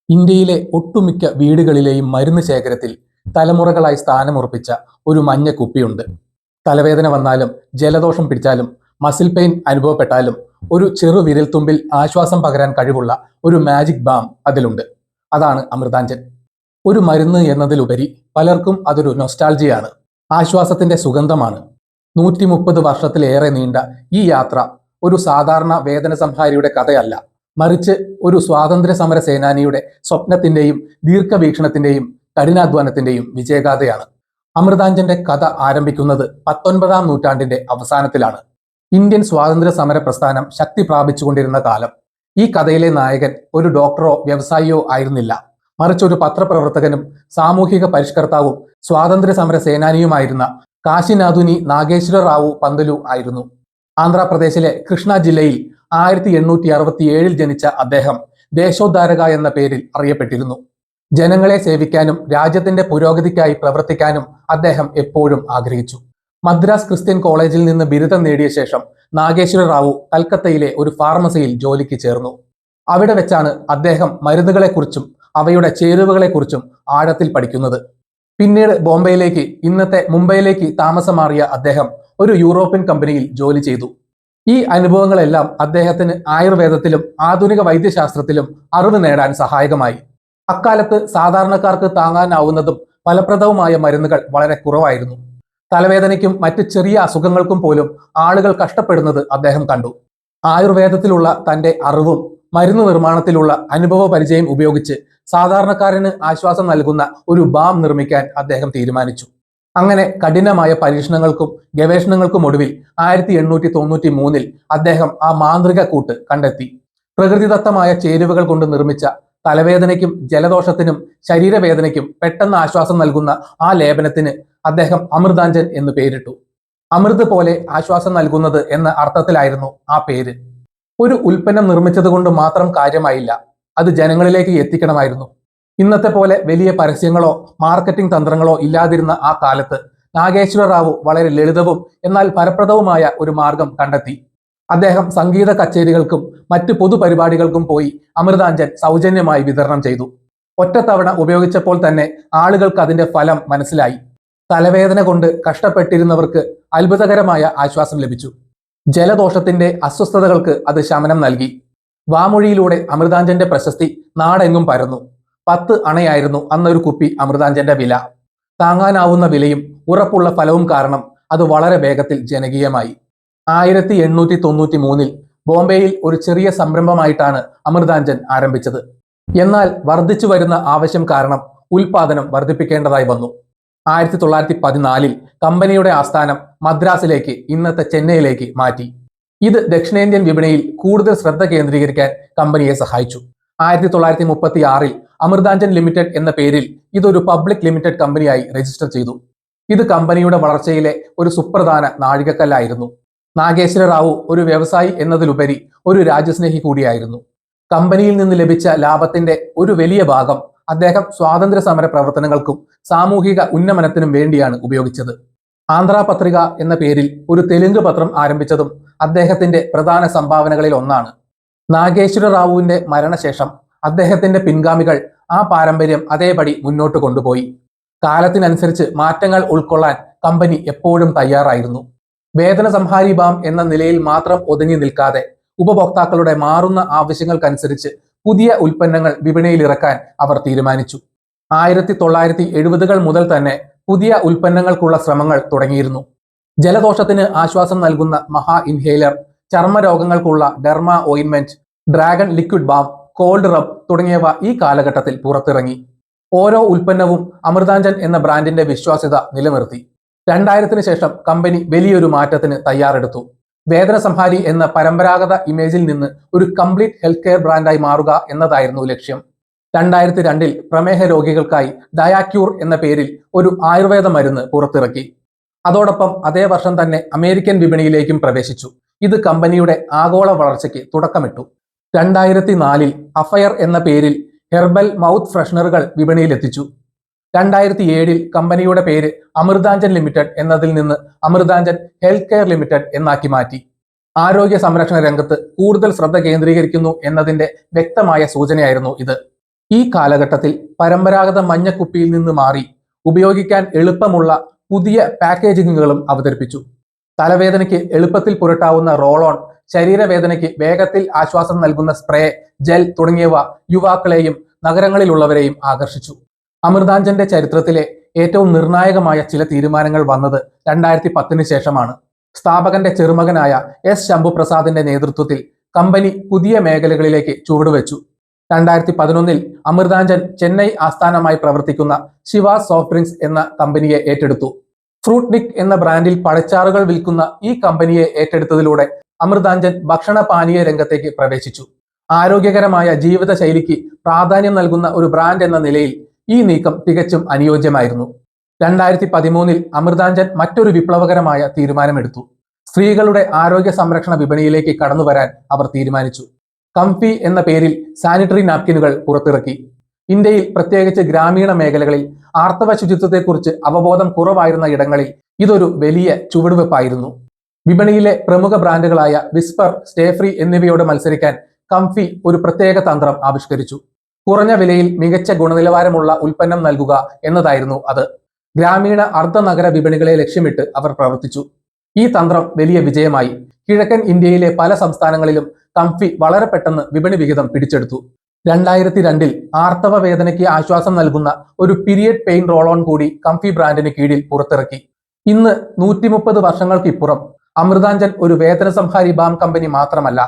ഇന്ത്യയിലെ ഒട്ടുമിക്ക വീടുകളിലെയും മരുന്ന് ശേഖരത്തിൽ തലമുറകളായി സ്ഥാനമുറപ്പിച്ച ഒരു മഞ്ഞ കുപ്പിയുണ്ട്. തലവേദന വന്നാലും ജലദോഷം പിടിച്ചാലും മസിൽ പെയിൻ അനുഭവപ്പെട്ടാലും ഒരു ചെറു വിരൽത്തുമ്പിൽ ആശ്വാസം പകരാൻ കഴിവുള്ള ഒരു മാജിക് ബാം അതിലുണ്ട്. അതാണ് അമൃതാഞ്ജൻ. ഒരു മരുന്ന് എന്നതിലുപരി പലർക്കും അതൊരു നൊസ്റ്റാൾജിയാണ്, ആശ്വാസത്തിന്റെ സുഗന്ധമാണ്. 130 വർഷത്തിലേറെ നീണ്ട ഈ യാത്ര ഒരു സാധാരണ വേദന സംഹാരിയുടെ കഥയല്ല, മറിച്ച് ഒരു സ്വാതന്ത്ര്യ സമര സേനാനിയുടെ സ്വപ്നത്തിന്റെയും ദീർഘവീക്ഷണത്തിന്റെയും കഠിനാധ്വാനത്തിന്റെയും വിജയഗാഥയാണ്. അമൃതാഞ്ജന്റെ കഥ ആരംഭിക്കുന്നത് 19ാം നൂറ്റാണ്ടിന്റെ അവസാനത്തിലാണ്. ഇന്ത്യൻ സ്വാതന്ത്ര്യ സമര പ്രസ്ഥാനം ശക്തി പ്രാപിച്ചുകൊണ്ടിരുന്ന കാലം. ഈ കഥയിലെ നായകൻ ഒരു ഡോക്ടറോ വ്യവസായിയോ ആയിരുന്നില്ല, മറിച്ച് ഒരു പത്രപ്രവർത്തകനും സാമൂഹിക പരിഷ്കർത്താവും സ്വാതന്ത്ര്യ സമര സേനാനിയുമായിരുന്ന കാശിനാഥുനി നാഗേശ്വര റാവു പന്തലു ആയിരുന്നു. ആന്ധ്രാപ്രദേശിലെ കൃഷ്ണ ജില്ലയിൽ 1867 ജനിച്ച അദ്ദേഹം ദേശോദ്ധാരക എന്ന പേരിൽ അറിയപ്പെട്ടിരുന്നു. ജനങ്ങളെ സേവിക്കാനും രാജ്യത്തിന്റെ പുരോഗതിക്കായി പ്രവർത്തിക്കാനും അദ്ദേഹം എപ്പോഴും ആഗ്രഹിച്ചു. മദ്രാസ് ക്രിസ്ത്യൻ കോളേജിൽ നിന്ന് ബിരുദം നേടിയ ശേഷം നാഗേശ്വര റാവു കൽക്കത്തയിലെ ഒരു ഫാർമസിയിൽ ജോലിക്ക് ചേർന്നു. അവിടെ വെച്ചാണ് അദ്ദേഹം മരുന്നുകളെക്കുറിച്ചും അവയുടെ ചേരുവകളെക്കുറിച്ചും ആഴത്തിൽ പഠിക്കുന്നത്. പിന്നീട് ബോംബെയിലേക്ക്, ഇന്നത്തെ മുംബൈയിലേക്ക് താമസം മാറിയ അദ്ദേഹം ഒരു യൂറോപ്യൻ കമ്പനിയിൽ ജോലി ചെയ്തു. ഈ അനുഭവങ്ങളെല്ലാം അദ്ദേഹത്തിന് ആയുർവേദത്തിലും ആധുനിക വൈദ്യശാസ്ത്രത്തിലും അറിവ് നേടാൻ സഹായകമായി. അക്കാലത്ത് സാധാരണക്കാർക്ക് താങ്ങാനാവുന്നതും ഫലപ്രദവുമായ മരുന്നുകൾ വളരെ കുറവായിരുന്നു. തലവേദനയ്ക്കും മറ്റ് ചെറിയ അസുഖങ്ങൾക്കും പോലും ആളുകൾ കഷ്ടപ്പെടുന്നത് അദ്ദേഹം കണ്ടു. ആയുർവേദത്തിലുള്ള തന്റെ അറിവും മരുന്ന് നിർമ്മാണത്തിലുള്ള അനുഭവ പരിചയം ഉപയോഗിച്ച് സാധാരണക്കാരന് ആശ്വാസം നൽകുന്ന ഒരു ബാം നിർമ്മിക്കാൻ അദ്ദേഹം തീരുമാനിച്ചു. അങ്ങനെ കഠിനമായ പരീക്ഷണങ്ങൾക്കും ഗവേഷണങ്ങൾക്കും ഒടുവിൽ 1893 അദ്ദേഹം ആ മാന്ത്രിക കൂട്ട് കണ്ടെത്തി. പ്രകൃതിദത്തമായ ചേരുവകൾ കൊണ്ട് നിർമ്മിച്ച തലവേദനയ്ക്കും ജലദോഷത്തിനും ശരീരവേദനയ്ക്കും പെട്ടെന്ന് ആശ്വാസം നൽകുന്ന ആ ലേപനത്തിന് അദ്ദേഹം അമൃതാഞ്ജൻ എന്ന് പേരിട്ടു. അമൃത് പോലെ ആശ്വാസം നൽകുന്നത് എന്ന അർത്ഥത്തിലായിരുന്നു ആ പേര്. ഒരു ഉൽപ്പന്നം നിർമ്മിച്ചത് കൊണ്ട് മാത്രം കാര്യമായില്ല, അത് ജനങ്ങളിലേക്ക് എത്തിക്കണമായിരുന്നു. ഇന്നത്തെ പോലെ വലിയ പരസ്യങ്ങളോ മാർക്കറ്റിംഗ് തന്ത്രങ്ങളോ ഇല്ലാതിരുന്ന ആ കാലത്ത് നാഗേശ്വര റാവു വളരെ ലളിതവും എന്നാൽ ഫലപ്രദവുമായ ഒരു മാർഗം കണ്ടെത്തി. അദ്ദേഹം സംഗീത കച്ചേരികൾക്കും മറ്റ് പൊതുപരിപാടികൾക്കും പോയി അമൃതാഞ്ജൻ സൗജന്യമായി വിതരണം ചെയ്തു. ഒറ്റത്തവണ ഉപയോഗിച്ചപ്പോൾ തന്നെ ആളുകൾക്ക് അതിന്റെ ഫലം മനസ്സിലായി. തലവേദന കൊണ്ട് കഷ്ടപ്പെട്ടിരുന്നവർക്ക് അത്ഭുതകരമായ ആശ്വാസം ലഭിച്ചു. ജലദോഷത്തിന്റെ അസ്വസ്ഥതകൾക്ക് അത് ശമനം നൽകി. വാമൊഴിയിലൂടെ അമൃതാഞ്ജന്റെ പ്രശസ്തി നാടെങ്ങും പരന്നു. 10 അണയായിരുന്നു അന്നൊരു കുപ്പി അമൃതാഞ്ജന്റെ വില. താങ്ങാനാവുന്ന വിലയും ഉറപ്പുള്ള ഫലവും കാരണം അത് വളരെ വേഗത്തിൽ ജനകീയമായി. 1893 ബോംബെയിൽ ഒരു ചെറിയ സംരംഭമായിട്ടാണ് അമൃതാഞ്ജൻ ആരംഭിച്ചത്. എന്നാൽ വർദ്ധിച്ചു വരുന്ന ആവശ്യം കാരണം ഉൽപാദനം വർദ്ധിപ്പിക്കേണ്ടതായി വന്നു. 1914 കമ്പനിയുടെ ആസ്ഥാനം മദ്രാസിലേക്ക്, ഇന്നത്തെ ചെന്നൈയിലേക്ക് മാറ്റി. ഇത് ദക്ഷിണേന്ത്യൻ വിപണിയിൽ കൂടുതൽ ശ്രദ്ധ കേന്ദ്രീകരിക്കാൻ കമ്പനിയെ സഹായിച്ചു. 1936 അമൃതാഞ്ജൻ ലിമിറ്റഡ് എന്ന പേരിൽ ഇതൊരു പബ്ലിക് ലിമിറ്റഡ് കമ്പനിയായി രജിസ്റ്റർ ചെയ്തു. ഇത് കമ്പനിയുടെ വളർച്ചയിലെ ഒരു സുപ്രധാന നാഴികക്കല്ലായിരുന്നു. നാഗേശ്വര റാവു ഒരു വ്യവസായി എന്നതിലുപരി ഒരു രാജ്യസ്നേഹി കൂടിയായിരുന്നു. കമ്പനിയിൽ നിന്ന് ലഭിച്ച ലാഭത്തിന്റെ ഒരു വലിയ ഭാഗം അദ്ദേഹം സ്വാതന്ത്ര്യ സമര പ്രവർത്തനങ്ങൾക്കും സാമൂഹിക ഉന്നമനത്തിനും വേണ്ടിയാണ് ഉപയോഗിച്ചത്. ആന്ധ്രാ പത്രിക എന്ന പേരിൽ ഒരു തെലുങ്ക് പത്രം ആരംഭിച്ചതും അദ്ദേഹത്തിന്റെ പ്രധാന സംഭാവനകളിൽ ഒന്നാണ്. നാഗേശ്വര റാവുവിന്റെ മരണശേഷം അദ്ദേഹത്തിന്റെ പിൻഗാമികൾ ആ പാരമ്പര്യം അതേപടി മുന്നോട്ട് കൊണ്ടുപോയി. കാലത്തിനനുസരിച്ച് മാറ്റങ്ങൾ ഉൾക്കൊള്ളാൻ കമ്പനി എപ്പോഴും തയ്യാറായിരുന്നു. വേദന സംഹാരി ബാം എന്ന നിലയിൽ മാത്രം ഒതുങ്ങി നിൽക്കാതെ ഉപഭോക്താക്കളുടെ മാറുന്ന ആവശ്യങ്ങൾക്കനുസരിച്ച് പുതിയ ഉൽപ്പന്നങ്ങൾ വിപണിയിൽ ഇറക്കാൻ അവർ തീരുമാനിച്ചു. 1970കൾ മുതൽ തന്നെ പുതിയ ഉൽപ്പന്നങ്ങൾക്കുള്ള ശ്രമങ്ങൾ തുടങ്ങിയിരുന്നു. ജലദോഷത്തിന് ആശ്വാസം നൽകുന്ന മഹാ ഇൻഹേലർ, ചർമ്മരോഗങ്ങൾക്കുള്ള ഡെർമ ഓയിൻമെന്റ്, dragon liquid balm, cold rub തുടങ്ങിയവ ഈ കാലഘട്ടത്തിൽ പുറത്തിറങ്ങി. ഓരോ ഉൽപ്പന്നവും അമൃതാഞ്ജൻ എന്ന ബ്രാൻഡിന്റെ വിശ്വാസ്യത നിലനിർത്തി. 2000-ന് ശേഷം കമ്പനി വലിയൊരു മാറ്റത്തിന് തയ്യാറെടുത്തു. വേദന സംഹാരി എന്ന പരമ്പരാഗത ഇമേജിൽ നിന്ന് ഒരു കംപ്ലീറ്റ് ഹെൽത്ത് കെയർ ബ്രാൻഡായി മാറുക എന്നതായിരുന്നു ലക്ഷ്യം. 2002 പ്രമേഹ രോഗികൾക്കായി ഡയാക്യൂർ എന്ന പേരിൽ ഒരു ആയുർവേദ മരുന്ന് പുറത്തിറക്കി. അതോടൊപ്പം അതേ വർഷം തന്നെ അമേരിക്കൻ വിപണിയിലേക്കും പ്രവേശിച്ചു. ഇത് കമ്പനിയുടെ ആഗോള വളർച്ചയ്ക്ക് തുടക്കമിട്ടു. 2004 അഫയർ എന്ന പേരിൽ ഹെർബൽ മൗത്ത് ഫ്രഷ്നറുകൾ വിപണിയിലെത്തിച്ചു. 2007 കമ്പനിയുടെ പേര് അമൃതാഞ്ജൻ ലിമിറ്റഡ് എന്നതിൽ നിന്ന് അമൃതാഞ്ജൻ ഹെൽത്ത് കെയർ ലിമിറ്റഡ് എന്നാക്കി മാറ്റി. ആരോഗ്യ സംരക്ഷണ രംഗത്ത് കൂടുതൽ ശ്രദ്ധ കേന്ദ്രീകരിക്കുന്നു എന്നതിന്റെ വ്യക്തമായ സൂചനയായിരുന്നു ഇത്. ഈ കാലഘട്ടത്തിൽ പരമ്പരാഗത മഞ്ഞക്കുപ്പിയിൽ നിന്ന് മാറി ഉപയോഗിക്കാൻ എളുപ്പമുള്ള പുതിയ പാക്കേജിങ്ങുകളും അവതരിപ്പിച്ചു. തലവേദനയ്ക്ക് എളുപ്പത്തിൽ പുരട്ടാവുന്ന റോൾ ഓൺ, ശരീരവേദനയ്ക്ക് വേഗത്തിൽ ആശ്വാസം നൽകുന്ന സ്പ്രേ, ജെൽ തുടങ്ങിയവ യുവാക്കളെയും നഗരങ്ങളിലുള്ളവരെയും ആകർഷിച്ചു. അമൃതാഞ്ജന്റെ ചരിത്രത്തിലെ ഏറ്റവും നിർണായകമായ ചില തീരുമാനങ്ങൾ വന്നത് 2010 ശേഷമാണ്. സ്ഥാപകന്റെ ചെറുമകനായ എസ് ശംഭുപ്രസാദിന്റെ നേതൃത്വത്തിൽ കമ്പനി പുതിയ മേഖലകളിലേക്ക് ചുവടുവെച്ചു. 2011 അമൃതാഞ്ജൻ ചെന്നൈ ആസ്ഥാനമായി പ്രവർത്തിക്കുന്ന ശിവ സോഫ്റ്റ് ഡ്രിങ്ക്സ് എന്ന കമ്പനിയെ ഏറ്റെടുത്തു. ഫ്രൂട്ട്നിക് എന്ന ബ്രാൻഡിൽ പഴച്ചാറുകൾ വിൽക്കുന്ന ഈ കമ്പനിയെ ഏറ്റെടുത്തതിലൂടെ അമൃതാഞ്ജൻ ഭക്ഷണ പാനീയ രംഗത്തേക്ക് പ്രവേശിച്ചു. ആരോഗ്യകരമായ ജീവിതശൈലിക്ക് പ്രാധാന്യം നൽകുന്ന ഒരു ബ്രാൻഡ് എന്ന നിലയിൽ ഈ നീക്കം തികച്ചും അനുയോജ്യമായിരുന്നു. 2013 അമൃതാഞ്ജൻ മറ്റൊരു വിപ്ലവകരമായ തീരുമാനമെടുത്തു. സ്ത്രീകളുടെ ആരോഗ്യ സംരക്ഷണ വിപണിയിലേക്ക് കടന്നുവരാൻ അവർ തീരുമാനിച്ചു. കംഫി എന്ന പേരിൽ സാനിറ്ററി നാപ്കിനുകൾ പുറത്തിറക്കി. ഇന്ത്യയിൽ പ്രത്യേകിച്ച് ഗ്രാമീണ മേഖലകളിൽ ആർത്തവ ശുചിത്വത്തെക്കുറിച്ച് അവബോധം കുറവായിരുന്ന ഇടങ്ങളിൽ ഇതൊരു വലിയ ചുവടുവെപ്പായിരുന്നു. വിപണിയിലെ പ്രമുഖ ബ്രാൻഡുകളായ വിസ്പർ, സ്റ്റേഫ്രീ എന്നിവയോട് മത്സരിക്കാൻ കംഫി ഒരു പ്രത്യേക തന്ത്രം ആവിഷ്കരിച്ചു. കുറഞ്ഞ വിലയിൽ മികച്ച ഗുണനിലവാരമുള്ള ഉൽപ്പന്നം നൽകുക എന്നതായിരുന്നു അത്. ഗ്രാമീണ അർദ്ധനഗര വിപണികളെ ലക്ഷ്യമിട്ട് അവർ പ്രവർത്തിച്ചു. ഈ തന്ത്രം വലിയ വിജയമായി. കിഴക്കൻ ഇന്ത്യയിലെ പല സംസ്ഥാനങ്ങളിലും കംഫി വളരെ പെട്ടെന്ന് വിപണി വിഹിതം പിടിച്ചെടുത്തു. 2002 ആർത്തവ വേദനയ്ക്ക് ആശ്വാസം നൽകുന്ന ഒരു പീരിയഡ് പെയിൻ റോൾ ഓൺ കൂടി കംഫി ബ്രാൻഡിന് കീഴിൽ പുറത്തിറക്കി. ഇന്ന് 130 വർഷങ്ങൾക്കിപ്പുറം അമൃതാഞ്ജൻ ഒരു വേദന സംഹാരി ബാം കമ്പനി മാത്രമല്ല.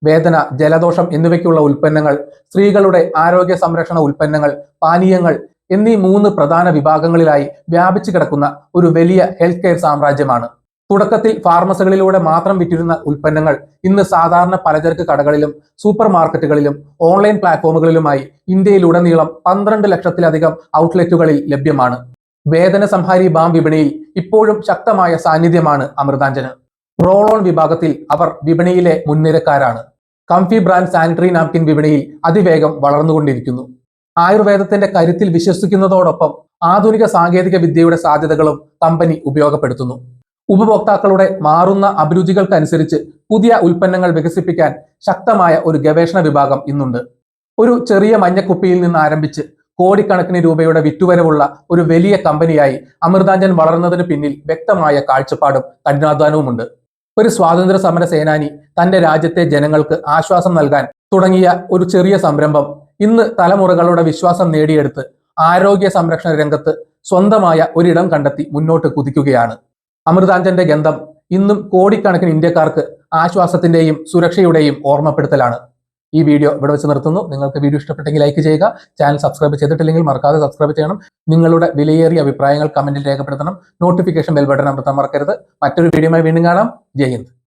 വേദന, ജലദോഷം എന്നിവയ്ക്കുള്ള ഉൽപ്പന്നങ്ങൾ, സ്ത്രീകളുടെ ആരോഗ്യ സംരക്ഷണ ഉൽപ്പന്നങ്ങൾ, പാനീയങ്ങൾ എന്നീ 3 പ്രധാന വിഭാഗങ്ങളിലായി വ്യാപിച്ചു കിടക്കുന്ന ഒരു വലിയ ഹെൽത്ത് കെയർ സാമ്രാജ്യമാണ്. തുടക്കത്തിൽ ഫാർമസികളിലൂടെ മാത്രം വിറ്റിരുന്ന ഉൽപ്പന്നങ്ങൾ ഇന്ന് സാധാരണ പലചരക്ക് കടകളിലും സൂപ്പർ മാർക്കറ്റുകളിലും ഓൺലൈൻ പ്ലാറ്റ്ഫോമുകളിലുമായി ഇന്ത്യയിലുടനീളം 12 ലക്ഷത്തിലധികം ഔട്ട്ലെറ്റുകളിൽ ലഭ്യമാണ്. വേദന സംഹാരി ബാം വിപണിയിൽ ഇപ്പോഴും ശക്തമായ സാന്നിധ്യമാണ് അമൃതാഞ്ജന്. റോൾ ഓൺ വിഭാഗത്തിൽ അവർ വിപണിയിലെ മുൻനിരക്കാരാണ്. കംഫി ബ്രാൻഡ് സാനിറ്ററി നാപ്കിൻ വിപണിയിൽ അതിവേഗം വളർന്നുകൊണ്ടിരിക്കുന്നു. ആയുർവേദത്തിന്റെ കരുത്തിൽ വിശ്വസിക്കുന്നതോടൊപ്പം ആധുനിക സാങ്കേതിക വിദ്യയുടെ സാധ്യതകളും കമ്പനി ഉപയോഗപ്പെടുത്തുന്നു. ഉപഭോക്താക്കളുടെ മാറുന്ന അഭിരുചികൾക്കനുസരിച്ച് പുതിയ ഉൽപ്പന്നങ്ങൾ വികസിപ്പിക്കാൻ ശക്തമായ ഒരു ഗവേഷണ വിഭാഗം ഇന്നുണ്ട്. ഒരു ചെറിയ മഞ്ഞക്കുപ്പിയിൽ നിന്ന് ആരംഭിച്ച് കോടിക്കണക്കിന് രൂപയുടെ വിറ്റുവരവുള്ള ഒരു വലിയ കമ്പനിയായി അമൃതാഞ്ജൻ വളർന്നതിന് പിന്നിൽ വ്യക്തമായ കാഴ്ചപ്പാടും കഠിനാധ്വാനവുമുണ്ട്. ഒരു സ്വാതന്ത്ര്യ സമര സേനാനി തന്റെ രാജ്യത്തെ ജനങ്ങൾക്ക് ആശ്വാസം നൽകാൻ തുടങ്ങിയ ഒരു ചെറിയ സംരംഭം ഇന്ന് തലമുറകളുടെ വിശ്വാസം നേടിയെടുത്ത് ആരോഗ്യ സംരക്ഷണ രംഗത്ത് സ്വന്തമായ ഒരിടം കണ്ടെത്തി മുന്നോട്ട് കുതിക്കുകയാണ്. അമൃതാഞ്ജന്റെ ഗന്ധം ഇന്നും കോടിക്കണക്കിന് ഇന്ത്യക്കാർക്ക് ആശ്വാസത്തിന്റെയും സുരക്ഷയുടെയും ഓർമ്മപ്പെടുത്തലാണ്. ഈ വീഡിയോ ഇവിടെ വെച്ച് നിർത്തുന്നു. നിങ്ങൾക്ക് വീഡിയോ ഇഷ്ടപ്പെട്ടെങ്കിൽ ലൈക്ക് ചെയ്യുക. ചാനൽ സബ്സ്ക്രൈബ് ചെയ്തിട്ടില്ലെങ്കിൽ മറക്കാതെ സബ്സ്ക്രൈബ് ചെയ്യണം. നിങ്ങളുടെ വിലയേറിയ അഭിപ്രായങ്ങൾ കമന്റിൽ രേഖപ്പെടുത്തണം. നോട്ടിഫിക്കേഷൻ ബെൽ ബട്ടൺ അമർത്താൻ മറക്കരുത്. മറ്റൊരു വീഡിയോയുമായി വീണ്ടും കാണാം. ജയ് ഹിന്ദ്.